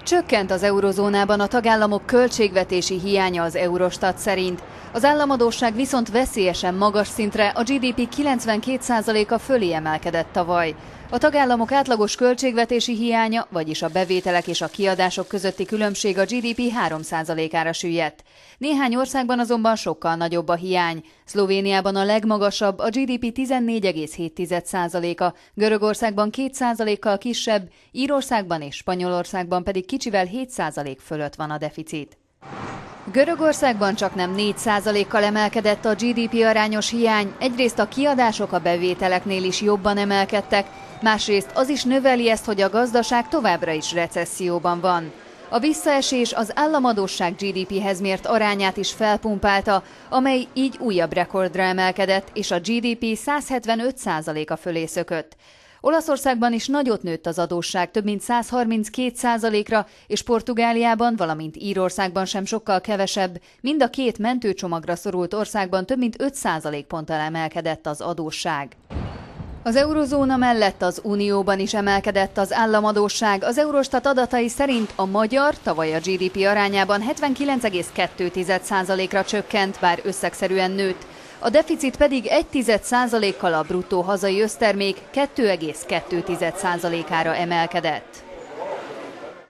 Csökkent az eurozónában a tagállamok költségvetési hiánya az Eurostat szerint. Az államadósság viszont veszélyesen magas szintre, a GDP 92%-a fölé emelkedett tavaly. A tagállamok átlagos költségvetési hiánya, vagyis a bevételek és a kiadások közötti különbség a GDP 3%-ára süllyedt. Néhány országban azonban sokkal nagyobb a hiány. Szlovéniában a legmagasabb, a GDP 14,7%-a, Görögországban 2%-kal kisebb, Írországban és Spanyolországban pedig kicsivel 7% fölött van a deficit. Görögországban csaknem 4%-kal emelkedett a GDP arányos hiány, egyrészt a kiadások a bevételeknél is jobban emelkedtek, másrészt az is növeli ezt, hogy a gazdaság továbbra is recesszióban van. A visszaesés az államadósság GDP-hez mért arányát is felpumpálta, amely így újabb rekordra emelkedett, és a GDP 175%-a fölé szökött. Olaszországban is nagyot nőtt az adósság, több mint 132%-ra, és Portugáliában, valamint Írországban sem sokkal kevesebb, mind a két mentőcsomagra szorult országban több mint 5%-ponttal emelkedett az adósság. Az eurozóna mellett az Unióban is emelkedett az államadósság. Az Eurostat adatai szerint a magyar tavaly a GDP arányában 79,2%-ra csökkent, bár összegszerűen nőtt. A deficit pedig 1,1%-kal, a bruttó hazai össztermék 2,2%-ára emelkedett.